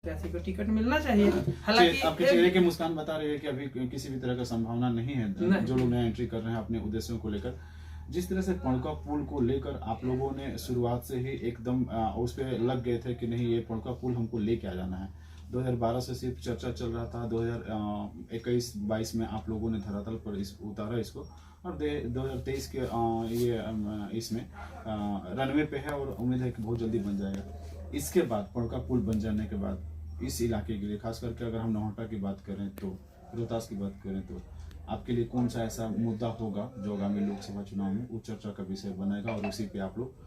प्रत्याशी को टिकट मिलना चाहिए। हालांकि आपके चेहरे की मुस्कान बता रही है कि अभी किसी भी तरह का संभावना नहीं है जो लोग नया एंट्री कर रहे हैं अपने उद्देश्यों को लेकर। जिस तरह से पणका पुल को लेकर आप लोगों ने शुरुआत से ही एकदम उस पर लग गए थे कि नहीं ये पणका पुल हमको लेके आ जाना है। 2012 से सिर्फ चर्चा चल रहा था, 2021-22 में आप लोगों ने धरातल पर उतारा इसको, और 2023 के इसमें रनवे पे है और उम्मीद है कि बहुत जल्दी बन जाएगा। इसके बाद पणका पुल बन जाने के बाद इस इलाके के लिए, खास करके अगर हम नौहटा की बात करें तो, रोहतास की बात करें तो, आपके लिए कौन सा ऐसा मुद्दा होगा जो आगामी लोकसभा चुनाव में उच्च चर्चा का विषय बनेगा और उसी पे आप लोग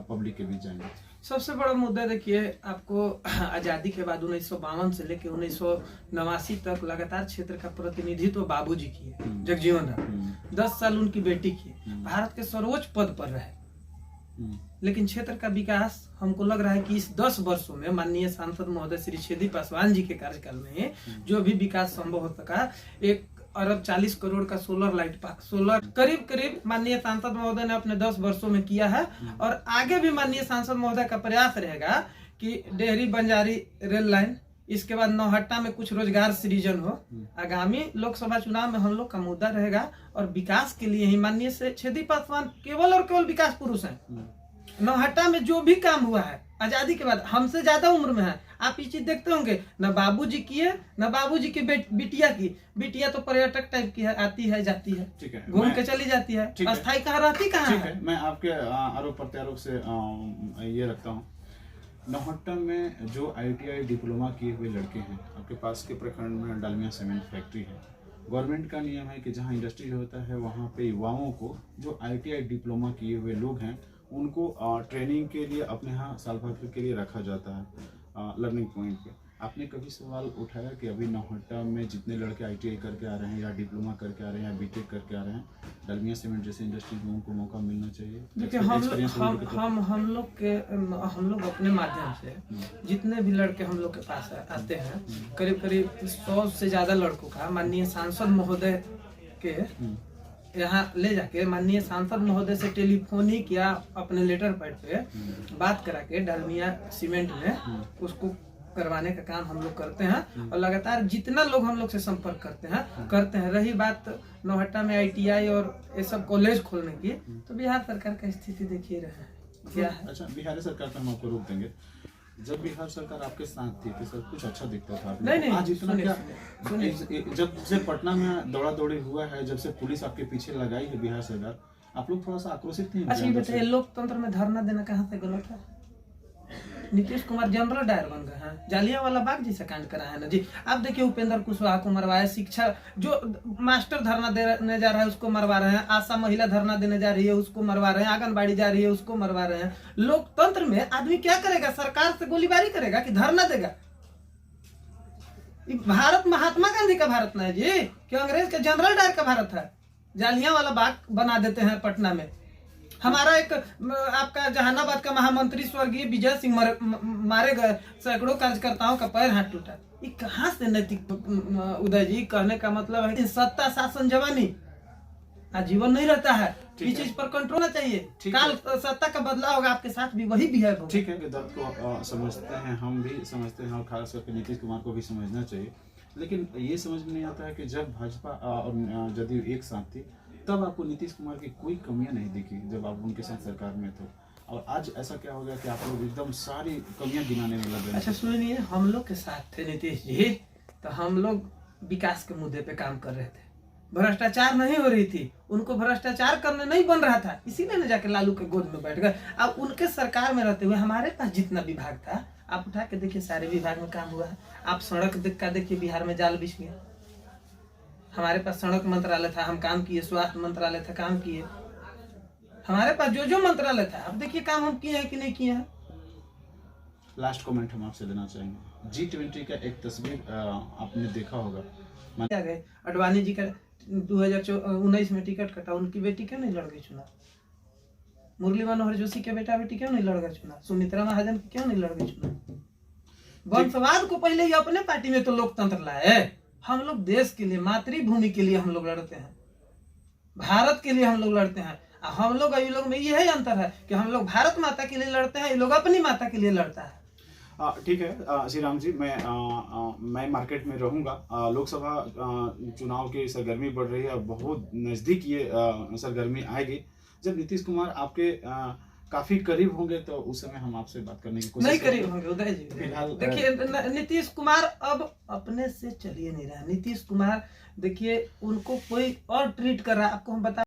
पब्लिक के बीच जाएंगे? सबसे बड़ा मुद्दा देखिए, आपको आजादी के बाद 1952 से लेकर 1989 तक लगातार क्षेत्र का प्रतिनिधित्व बाबूजी किए, जगजीवन राम। 10 साल उनकी बेटी की, भारत के सर्वोच्च पद पर रहे। लेकिन क्षेत्र का विकास हमको लग रहा है कि इस 10 वर्षों में माननीय सांसद महोदय श्री छेदी पासवान जी के कार्यकाल में जो भी विकास संभव हो सका, 1 अरब 40 करोड़ का सोलर करीब माननीय सांसद महोदय ने अपने 10 वर्षों में किया है। और आगे भी माननीय सांसद महोदय का प्रयास रहेगा कि डेहरी बंजारी रेल लाइन, इसके बाद नौहट्टा में कुछ रोजगार सृजन हो। आगामी लोकसभा चुनाव में हम लोग का मुद्दा रहेगा और विकास के लिए ही माननीय छेदी पासवान केवल और केवल विकास पुरुष हैं। नौहट्टा में जो भी काम हुआ है आजादी के बाद, हमसे ज्यादा उम्र में है, आप ये चीज देखते होंगे, न बाबूजी की है न बाबूजी की बिटिया की। बिटिया तो पर्यटक टाइप की है, आती है जाती है, घूम के चली जाती है, अस्थायी कहाँ रहती कहाँ है। मैं आपके आरोप प्रत्यारोप से ये रखता हूँ, नौहट्टा में जो ITI डिप्लोमा किए हुए लड़के हैं, आपके पास के प्रखंड में डालमिया सीमेंट फैक्ट्री है। गवर्नमेंट का नियम है कि जहाँ इंडस्ट्री होता है वहाँ पे युवाओं को, जो ITI डिप्लोमा किए हुए लोग हैं, उनको ट्रेनिंग के लिए अपने यहाँ साल भर के लिए रखा जाता है लर्निंग पॉइंट पे। आपने कभी सवाल उठाया कि अभी नौहट्टा में जितने लड़के ITI करके आ रहे हैं या डिप्लोमा करके आ रहे हैं या BTech करके आ रहे हैं, डालमिया सीमेंट जैसे इंडस्ट्री में उनको मौका मिलना चाहिए? देखिए, हम लोग अपने माध्यम से जितने भी लड़के हम लोग के पास आते हैं, करीब 100 से ज्यादा लड़कों का माननीय सांसद महोदय के यहाँ ले जाके माननीय सांसद महोदय से टेलीफोनिक या अपने लेटर पैड पे बात करा के डालमिया सीमेंट में उसको करवाने का काम हम लोग करते हैं। और लगातार जितना लोग हम लोग से संपर्क करते हैं। रही बात नौहट्टा में ITI और ये सब कॉलेज खोलने की, तो बिहार सरकार का स्थिति देखिए रहे हैं क्या है। अच्छा, बिहार सरकार पर हम आपको रोक देंगे। जब बिहार सरकार आपके साथ थी तो सब कुछ अच्छा दिखता था। नहीं, आज इतना क्या, जब से पटना में दौड़ा दौड़ी हुआ है, जब से पुलिस आपके पीछे लगाई है बिहार सरकार, आप लोग थोड़ा सा आक्रोशित थे? अच्छा, ये बताइए, लोकतंत्र में धरना देना कहाँ से गलत है? नीतीश कुमार जनरल डायर बन गए हैं, जालियांवाला बाग जैसा कांड करा है ना जी। आप देखिए, उपेंद्र कुशवाहा को मरवाया, शिक्षा जो मास्टर धरना देने जा रहा है उसको मरवा रहे हैं, आशा महिला धरना देने जा रही है उसको मरवा रहे हैं, आंगनबाड़ी जा रही है उसको मरवा रहे हैं। लोकतंत्र में आदमी क्या करेगा? सरकार से गोलीबारी करेगा कि धरना देगा? भारत महात्मा गांधी का भारत ना है जी, कि अंग्रेज के जनरल डायर का भारत है। जालियांवाला बाग बना देते हैं पटना में। हमारा एक आपका जहानाबाद का महामंत्री स्वर्गीय विजय सिंह मारे गए, सैकड़ों कार्यकर्ताओं का पैर हाथ टूटा। ये कहाँ से नैतिक उदय जी? कहने का मतलब है कि सत्ता शासन जवानी आजीवन नहीं रहता है, इस चीज पर कंट्रोल होना चाहिए। काल सत्ता का बदलाव होगा, आपके साथ भी वही बिहेव होगा। ठीक है कि दर्द को समझते हैं, हम भी समझते हैं और खास करके नीतीश कुमार को भी समझना चाहिए। लेकिन ये समझ में नहीं आता है कि जब भाजपा और जदयू एक साथ थी तब आपको नीतीश कुमार की कोई कमियां नहीं दिखी जब आप उनके साथ सरकार में थे, और आज ऐसा क्या हो गया कि आप लोग एकदम सारी कमियां गिनाने में लग गए? अच्छा सुनिए, हम लोग के साथ थे नीतीश जी तो हम लोग विकास के मुद्दे पे काम कर रहे थे, भ्रष्टाचार नहीं हो रही थी, उनको भ्रष्टाचार करने नहीं बन रहा था, इसीलिए न जाके लालू के गोद में बैठ गए। अब उनके सरकार में रहते हुए हमारे पास जितना विभाग था, आप उठा के देखिए, सारे विभाग में काम हुआ है। आप सड़क देखिए, बिहार में जाल बिछ गया। हमारे पास सड़क मंत्रालय था, हम काम किए, स्वास्थ्य मंत्रालय था, काम किए। हमारे पास जो मंत्रालय था, अब देखिए काम हम किए हैं कि नहीं किए हैं। लास्ट कमेंट हम आपसे लेना चाहेंगे। G20 का एक तस्वीर आपने देखा होगा, अडवाणी जी का 2019 में टिकट कटा, उनकी बेटी क्यों नहीं लड़ गई चुनाव? मुरली मनोहर जोशी के बेटा बेटी क्यों नहीं लड़ गए चुनाव? सुमित्रा महाजन की क्यों नहीं लड़ गई चुनाव? वंशवाद को पहले ही अपने पार्टी में तो लोकतंत्र लाए। हम लोग देश के लिए, मातृभूमि के लिए हम लोग लड़ते हैं, भारत के लिए हम लोग लड़ते हैं। हम लोग और ये लोग में यही अंतर है कि हम लोग भारत माता के लिए लड़ते हैं, ये लोग अपनी माता के लिए लड़ता है। ठीक है श्री राम जी, मैं मार्केट में रहूंगा। लोकसभा चुनाव की सरगर्मी बढ़ रही है, बहुत नज़दीक ये सरगर्मी आएगी। जब नीतीश कुमार आपके काफी करीब होंगे तो उस समय हम आपसे बात करने की कोशिश नहीं करीब होंगे उदय जी। फिलहाल देखिए नीतीश कुमार अब अपने से चलिए नहीं रहा। नीतीश कुमार देखिए उनको कोई और ट्रीट कर रहा है। आपको हम बता